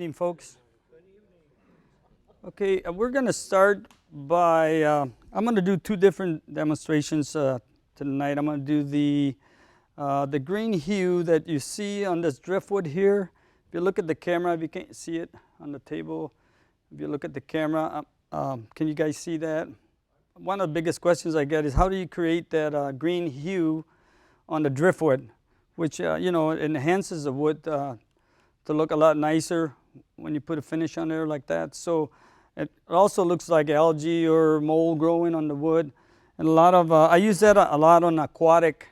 evening, folks. Okay, we're going to start by, I'm going to do two different demonstrations tonight. I'm going to do the green hue that you see on this driftwood here. If you look at the camera, if you can't see it on the table, if you look at the camera, can you guys see that? One of the biggest questions I get is how do you create that green hue on the driftwood, which you know, enhances the wood to look a lot nicer when you put a finish on there like that. So it also looks like algae or mold growing on the wood. And a lot of, I use that a lot on aquatic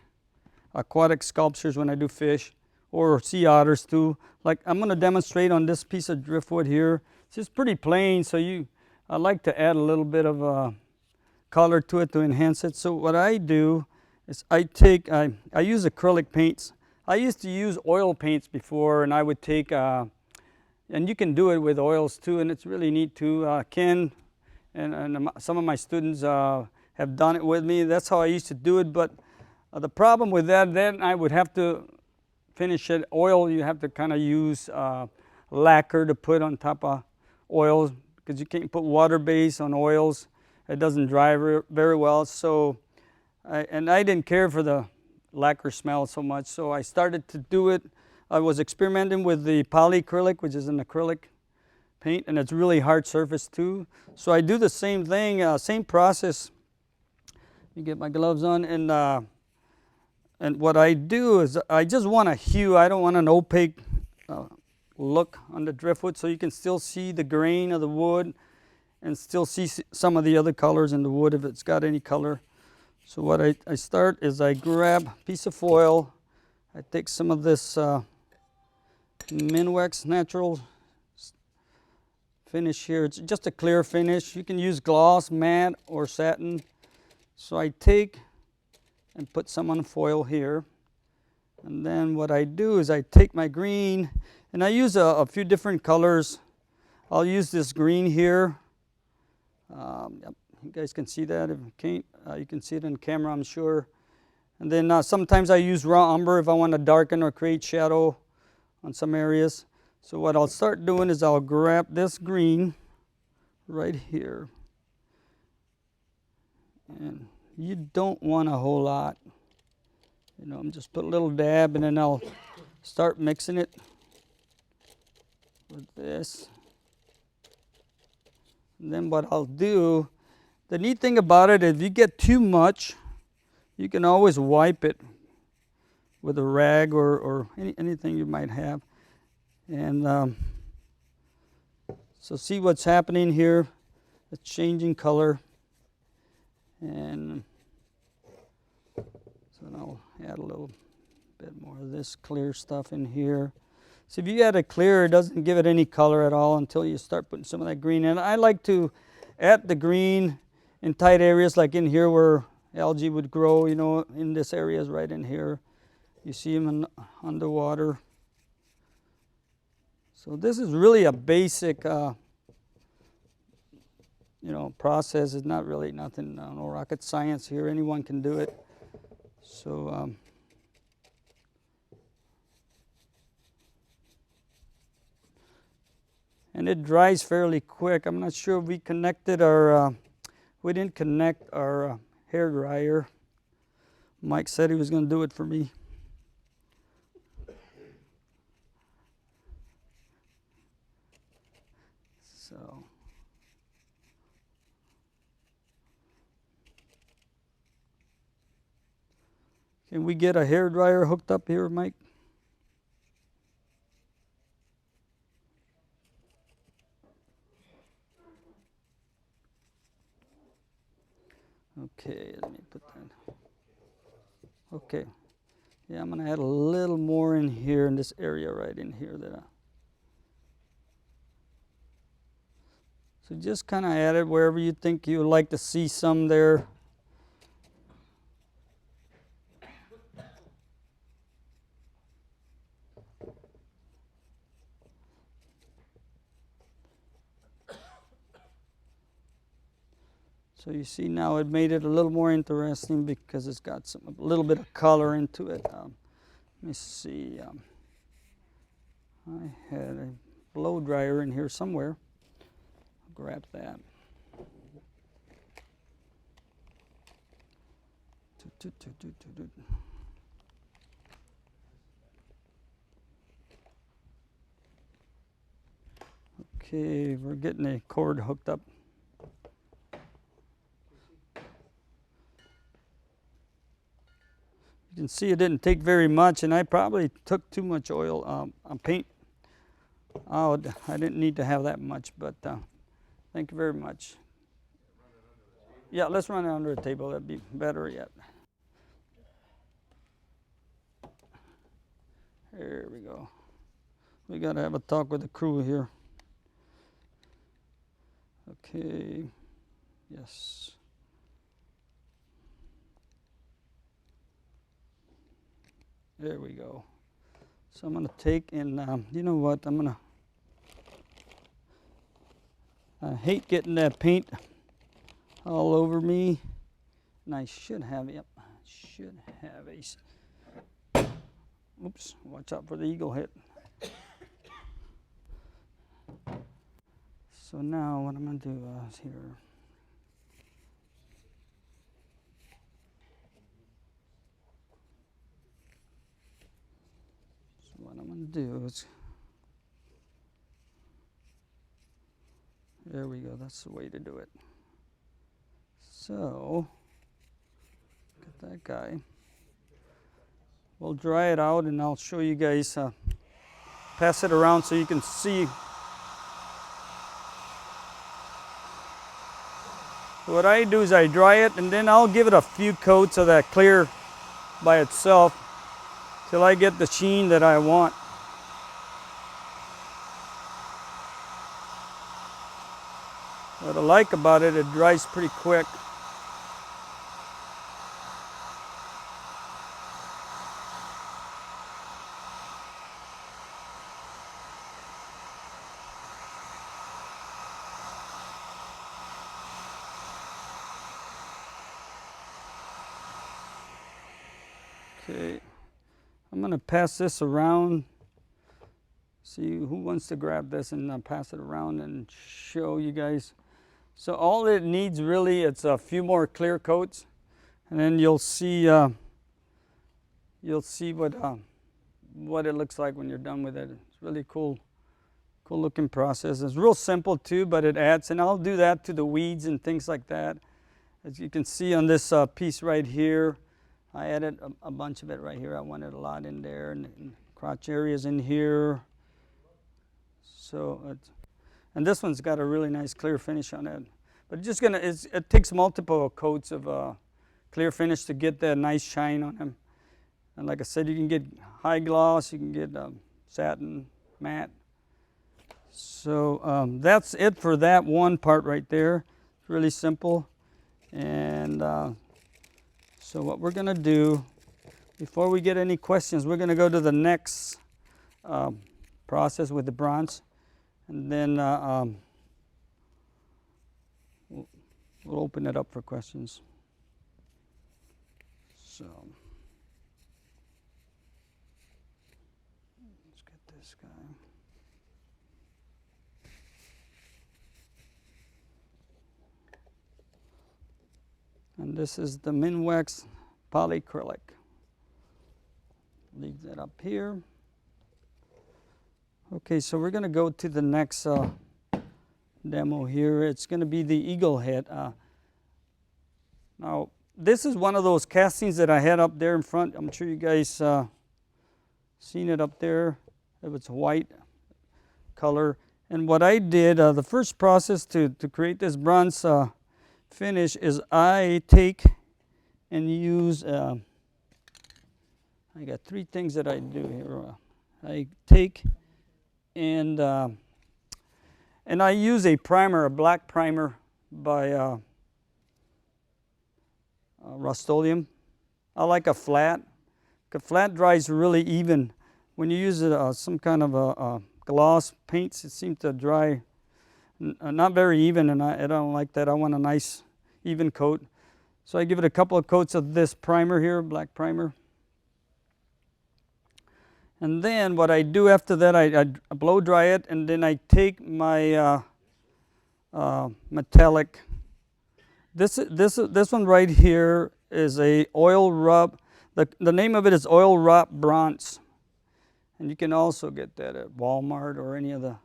sculptures when I do fish, or sea otters too. Like I'm going to demonstrate on this piece of driftwood here. It's just pretty plain, so I like to add a little bit of color to it to enhance it. So what I do is I use acrylic paints. I used to use oil paints before, and I would take, and you can do it with oils too, and it's really neat too. Ken and some of my students have done it with me. That's how I used to do it, but the problem with that, then I would have to finish it. Oil, you have to kind of use lacquer to put on top of oils, because you can't put water base on oils. It doesn't dry very well. So, I didn't care for the lacquer smell so much, so I started to do it. I was experimenting with the polyacrylic, which is an acrylic paint, and it's really hard surface too. So I do the same thing, same process. You get my gloves on, and what I do is I just want a hue. I don't want an opaque look on the driftwood, so you can still see the grain of the wood and still see some of the other colors in the wood if it's got any color. So what I start is I grab a piece of foil. I take some of this Minwax natural finish here. It's just a clear finish. You can use gloss, matte, or satin. So I take and put some on foil here. And then what I do is I take my green, and I use a few different colors. I'll use this green here. Yep. You guys can see that. If you can't, you can see it in camera, I'm sure. And then sometimes I use raw umber if I want to darken or create shadow on some areas. So what I'll start doing is I'll grab this green right here. And you don't want a whole lot. You know, I'm just put a little dab, and then I'll start mixing it with this. And then what I'll do, the neat thing about it, if you get too much, you can always wipe it with a rag or anything you might have. And so see what's happening here. It's changing color. And so I'll add a little bit more of this clear stuff in here. So if you add a clear, it doesn't give it any color at all until you start putting some of that green in. I like to add the green in tight areas, like in here where algae would grow, you know, in this area is right in here. You see them underwater. So this is really a basic, you know, process. It's not really nothing, no rocket science here. Anyone can do it. So, and it dries fairly quick. I'm not sure if we connected our, we didn't connect our hair dryer. Mike said he was going to do it for me. So, can we get a hair dryer hooked up here, Mike? Okay, let me put that. Okay. Yeah, I'm going to add a little more in here in this area right in here. So just kind of add it wherever you think you would like to see some there. So you see now it made it a little more interesting because it's got a little bit of color into it. Let me see. I had a blow dryer in here somewhere. I'll grab that. Okay, we're getting a cord hooked up. You can see it didn't take very much, and I probably took too much oil on paint. Oh, I didn't need to have that much, but thank you very much. Yeah, let's run it under the table. That'd be better yet. There we go. We got to have a talk with the crew here. Okay. Yes. There we go. So I'm going to take and, you know what, I'm going to, I hate getting that paint all over me. And I should have, yep, should have a, oops, watch out for the eagle hit. So now what I'm going to do is here. So what I'm going to do is, there we go, that's the way to do it. So, get that guy. We'll dry it out and I'll show you guys, pass it around so you can see. What I do is I dry it and then I'll give it a few coats of that clear by itself till I get the sheen that I want. What I like about it, it dries pretty quick. Okay, I'm going to pass this around. See who wants to grab this and pass it around and show you guys. So all it needs really, it's a few more clear coats, and then you'll see what it looks like when you're done with it. It's really cool looking process. It's real simple too, but it adds, and I'll do that to the weeds and things like that. As you can see on this piece right here, I added a bunch of it right here. I wanted a lot in there, and crotch areas in here. So, and this one's got a really nice clear finish on it. But just it takes multiple coats of clear finish to get that nice shine on them. And like I said, you can get high gloss, you can get satin, matte. So that's it for that one part right there. It's really simple. And so what we're going to do, before we get any questions, we're going to go to the next process with the bronze. And then we'll open it up for questions. So let's get this guy. And this is the Minwax polyacrylic. Leave that up here. Okay, so we're going to go to the next demo here. It's going to be the eagle head. Now, this is one of those castings that I had up there in front. I'm sure you guys seen it up there. It was white color. And what I did, the first process to create this bronze finish is I take and use, I got three things that I do here. I take and I use a primer, a black primer by Rust-Oleum. I like a flat. A flat dries really even. When you use some kind of a gloss paints, it seems to dry not very even, and I don't like that. I want a nice even coat. So I give it a couple of coats of this primer here, black primer. And then what I do after that, I blow dry it, and then I take my metallic. This one right here is a oil rub. The name of it is oil rub bronze, and you can also get that at Walmart or any of the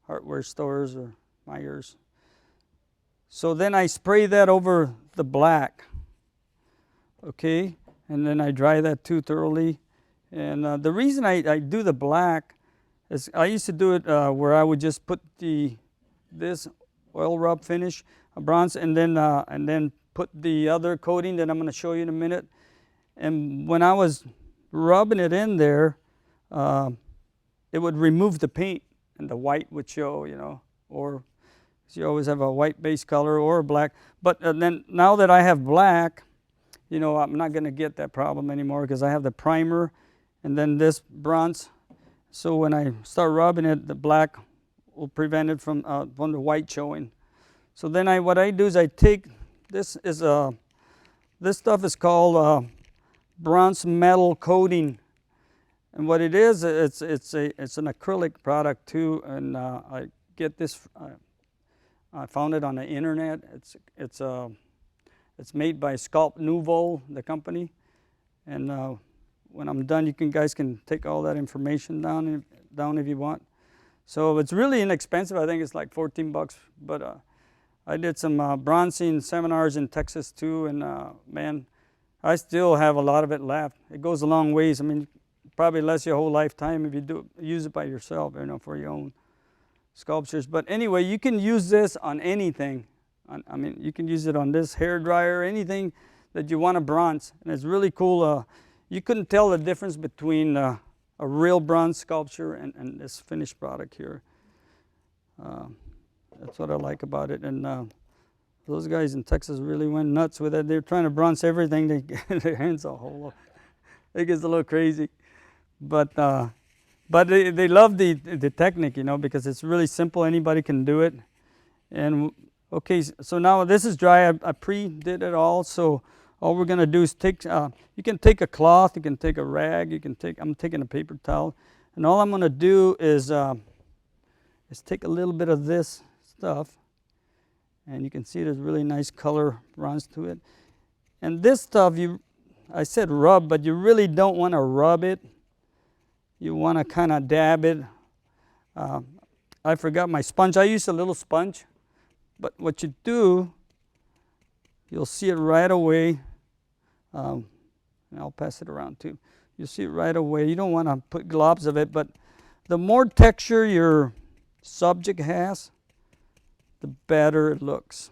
hardware stores or Myers. So then I spray that over the black, okay, and then I dry that too thoroughly. And the reason I do the black is I used to do it where I would just put this oil rub finish, a bronze, and then put the other coating that I'm going to show you in a minute. And when I was rubbing it in there, it would remove the paint, and the white would show, you know, or so you always have a white base color or a black. But then now that I have black, you know, I'm not going to get that problem anymore because I have the primer and then this bronze. So when I start rubbing it, the black will prevent it from the white showing. So then what I do is I take, this stuff is called bronze metal coating. And what it is, it's an acrylic product too, and I get this. I found it on the internet. It's made by Sculpt Nouveau, the company, and when I'm done, you guys can take all that information down if you want. So it's really inexpensive. I think it's like $14, but I did some bronzing seminars in Texas too, and man, I still have a lot of it left. It goes a long ways. I mean, probably lasts your whole lifetime if you use it by yourself, you know, for your own sculptures. But anyway, you can use this on anything. I mean, you can use it on this hair dryer, anything that you want to bronze, and it's really cool. You couldn't tell the difference between a real bronze sculpture and this finished product here. That's what I like about it. And those guys in Texas really went nuts with it. They're trying to bronze everything. They get their hands a whole lot. It gets a little crazy. But they love the technique, you know, because it's really simple. Anybody can do it. And okay, so now this is dry. I pre-did it all. So all we're gonna do is take. You can take a cloth. You can take a rag. I'm taking a paper towel, and all I'm gonna do is take a little bit of this stuff, and you can see there's really nice color runs to it. And this stuff, I said rub, but you really don't want to rub it. You want to kind of dab it. I forgot my sponge. I used a little sponge, but what you do, you'll see it right away. And I'll pass it around too. You'll see it right away. You don't want to put globs of it, but the more texture your subject has, the better it looks.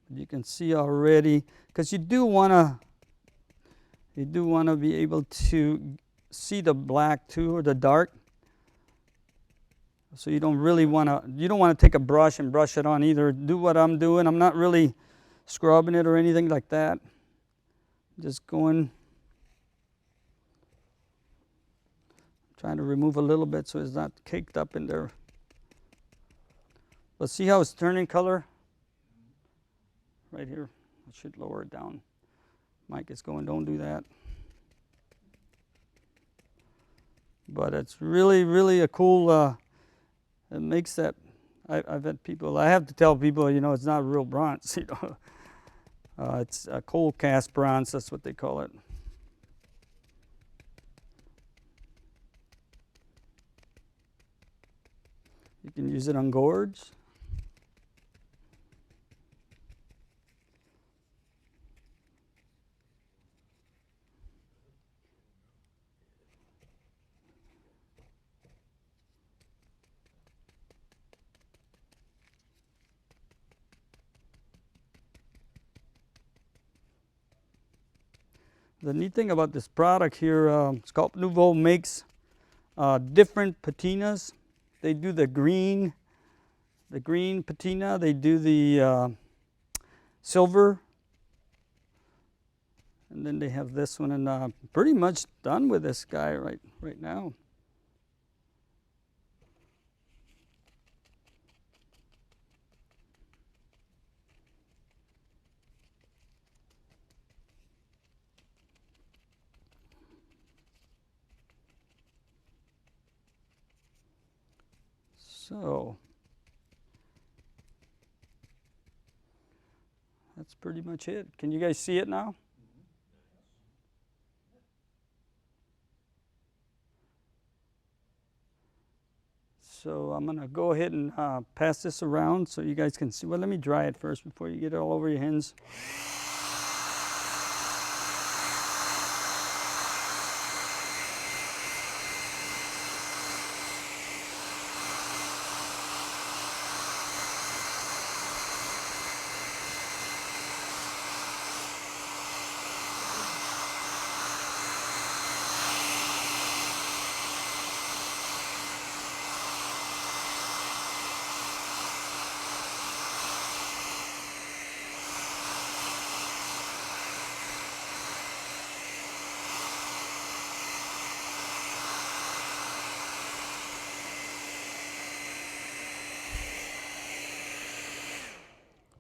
You can see already, because you do want to be able to see the black too, or the dark. So you don't want to take a brush and brush it on either. Do what I'm doing. I'm not really scrubbing it or anything like that. Just going, trying to remove a little bit so it's not caked up in there. But see how it's turning color? Right here. I should lower it down. Mike is going, don't do that. But it's really, really a cool, it makes that, I've had people, I have to tell people, you know, it's not real bronze, you know. It's a cold cast bronze, that's what they call it. You can use it on gourds. The neat thing about this product here, Sculpt Nouveau makes different patinas. They do the green patina. They do the silver, and then they have this one. And pretty much done with this guy right now. So that's pretty much it. Can you guys see it now? So I'm gonna go ahead and pass this around so you guys can see. Well, let me dry it first before you get it all over your hands.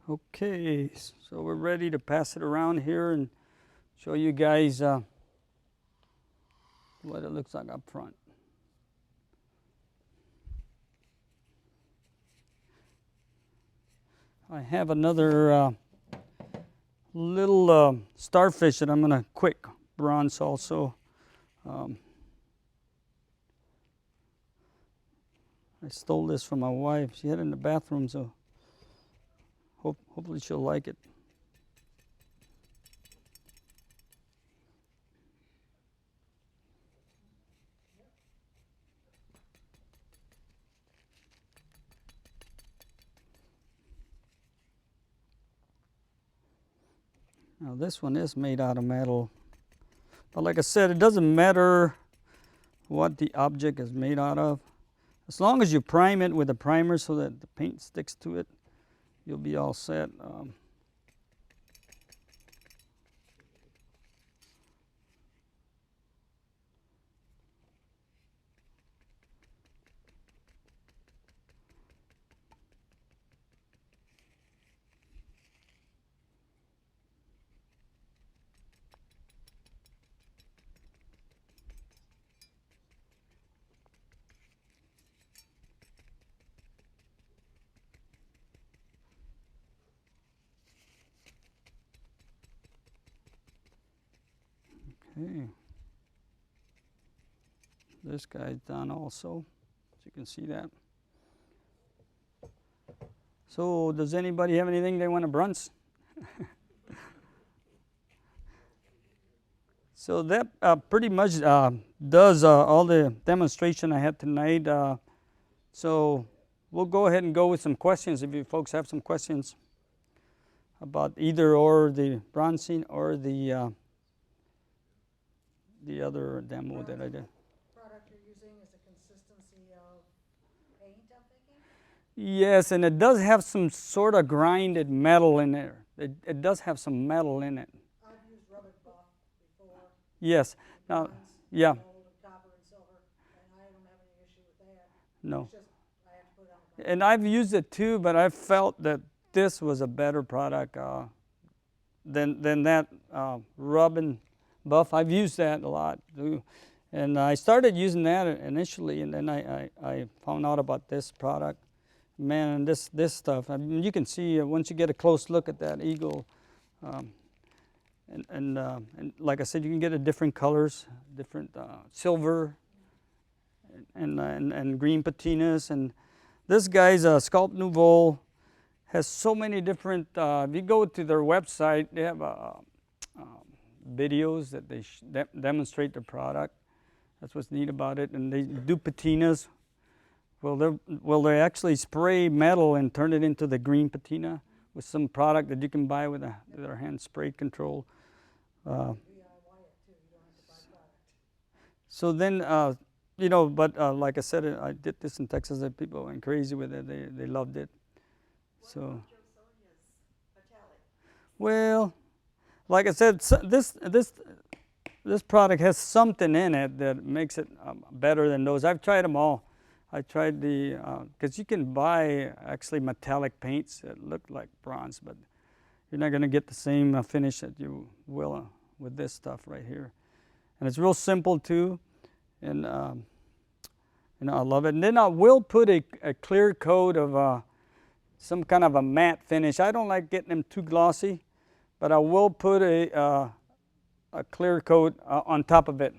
Okay, so we're ready to pass it around here and show you guys what it looks like up front. I have another little starfish that I'm gonna quick bronze also. I stole this from my wife. She had it in the bathroom, so hopefully she'll like it. Now this one is made out of metal. But like I said, it doesn't matter what the object is made out of. As long as you prime it with a primer so that the paint sticks to it, you'll be all set. Okay. This guy's done also, so you can see that. So does anybody have anything they want to brunch? So that pretty much does all the demonstration I had tonight. So we'll go ahead and go with some questions if you folks have some questions about either or the bronzing or the other demo that I did. Product you're using is the consistency of paint, I'm thinking? Yes, and it does have some sort of grinded metal in there. It does have some metal in it. I've used rubber buff before. Yes. Now, Bronze, yeah. Gold, and copper, and silver, and I don't have any issue with that. No. It's just I have to put it on the And I've used it too, but I felt that this was a better product than that rub and buff. I've used that a lot too. And I started using that initially, and then I found out about this product. Man, this stuff, I mean, you can see once you get a close look at that eagle, and like I said, you can get it different colors, different silver and green patinas. And this guy's Sculpt Nouveau has so many different, if you go to their website, they have videos that they demonstrate the product. That's what's neat about it. And they do patinas. Well, they actually spray metal and turn it into the green patina with some product that you can buy with their hand spray control. DIY it too. You don't have to buy product. So then, but like I said, I did this in Texas, and people went crazy with it. They loved it. So, well, like I said, this product has something in it that makes it better than those. I've tried them all. I tried because you can buy actually metallic paints that look like bronze, but you're not going to get the same finish that you will with this stuff right here. And it's real simple too. And You know, I love it. And then I will put a clear coat of some kind of a matte finish. I don't like getting them too glossy, but I will put a clear coat on top of it.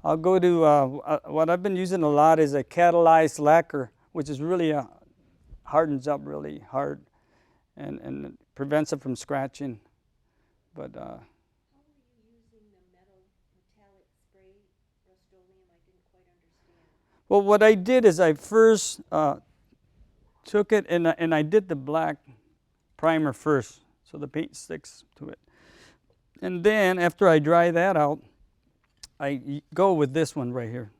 I'll go to, what I've been using a lot is a catalyzed lacquer, which is really hardens up really hard and prevents it from scratching. But How were you using the metallic spray Rust-Oleum? I didn't quite understand. well, what I did is I first took it and I did the black primer first, so the paint sticks to it. And then after I dry that out, I go with this one right here,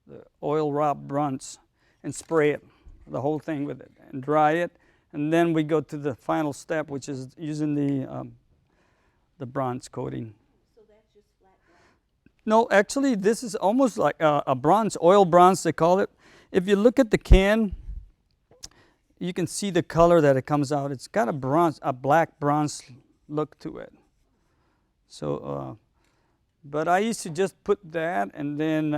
the oil rub bronze, and spray it, the whole thing with it, and dry it. And then we go to the final step, which is using the bronze coating. So that's just flat black? No, actually, this is almost like a bronze, oil bronze, they call it. If you look at the can, you can see the color that it comes out. It's got a black bronze look to it. So, but I used to just put that and then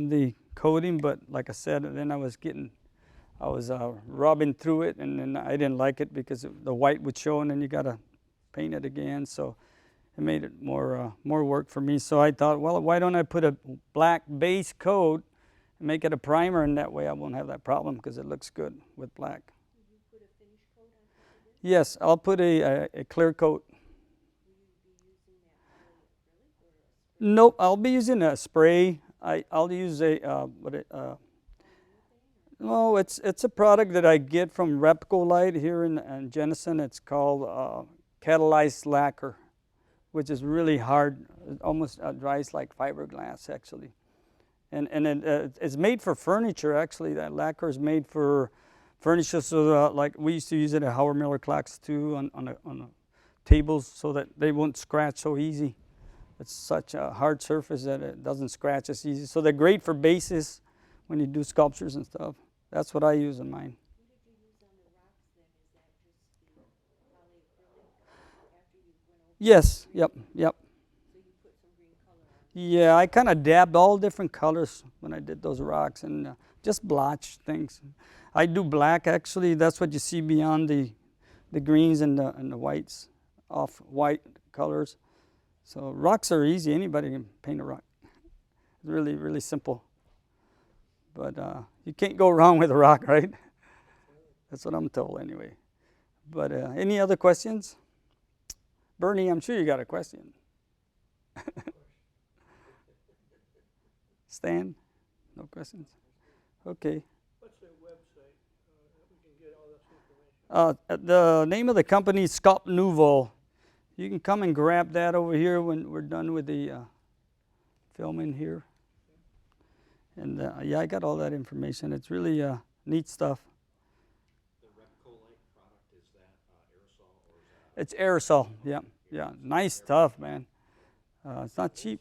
the coating. But like I said, then I was rubbing through it, and then I didn't like it because the white would show, and then you gotta paint it again. So it made it more work for me. So I thought, well, why don't I put a black base coat and make it a primer, and that way I won't have that problem because it looks good with black. Will you put a finish coat on top of this? Yes, I'll put a clear coat. Will you be using that polyacrylic or a spray? Nope, I'll be using a spray. I'll use no, it's a product that I get from Repcolite here in Jenison. It's called catalyzed lacquer, which is really hard. It almost dries like fiberglass, actually. And it's made for furniture, actually. That lacquer is made for furniture. So like we used to use it at Howard Miller clocks too on the tables so that they won't scratch so easy. It's such a hard surface that it doesn't scratch as easy. So they're great for bases when you do sculptures and stuff. That's what I use in mine. What did you use on the rocks then? Is that just the polyacrylic after you went over? Yes, yep. So you put some green color on it? Yeah, I kind of dabbed all different colors when I did those rocks and just blotched things. I do black, actually. That's what you see beyond the greens and the whites, off-white colors. So rocks are easy. Anybody can paint a rock. It's really, really simple. But you can't go wrong with a rock, right? That's what I'm told anyway. But any other questions? Bernie, I'm sure you got a question. Stan? No questions? Okay. What's their website? We can get all this information. The name of the company is Sculpt Nouveau. You can come and grab that over here when we're done with the filming here. And yeah, I got all that information. It's really neat stuff. The Repcolite product, is that aerosol or is that? It's aerosol, yeah. Nice stuff, man. It's not cheap.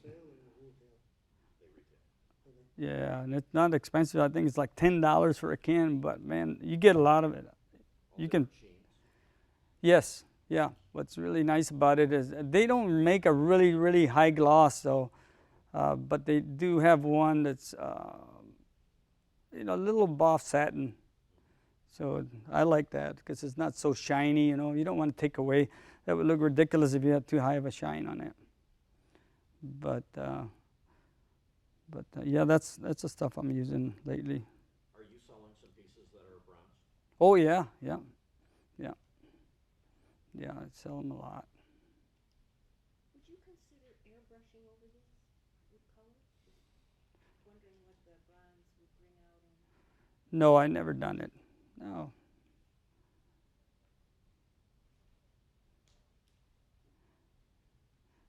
Yeah, and it's not expensive. I think it's like $10 for a can, but man, you get a lot of it. You can. Yes, yeah. What's really nice about it is they don't make a really, really high gloss, so, but they do have one that's, a little buff satin. So I like that because it's not so shiny. You don't want to take away. That would look ridiculous if you had too high of a shine on it. But yeah, that's the stuff I'm using lately. Are you selling some pieces that are bronze? Oh yeah. Yeah, I sell them a lot. Would you consider airbrushing over this with color? Just wondering what the bronze would bring out in. No, I never done it. No.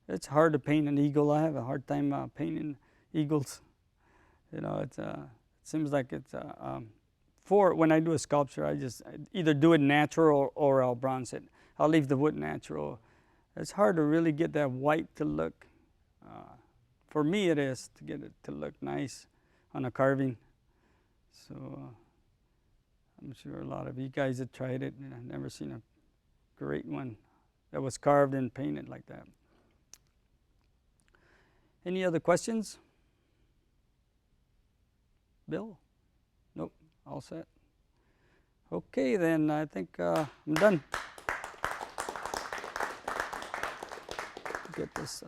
It's hard to paint an eagle. I have a hard time painting eagles. It seems like it's for when I do a sculpture, I just either do it natural or I'll bronze it. I'll leave the wood natural. It's hard to really get that white to look. For me, it is to get it to look nice on a carving. So I'm sure a lot of you guys have tried it, and I've never seen a great one that was carved and painted like that. Any other questions? Bill? Nope, all set. Okay, then I think I'm done. Get this.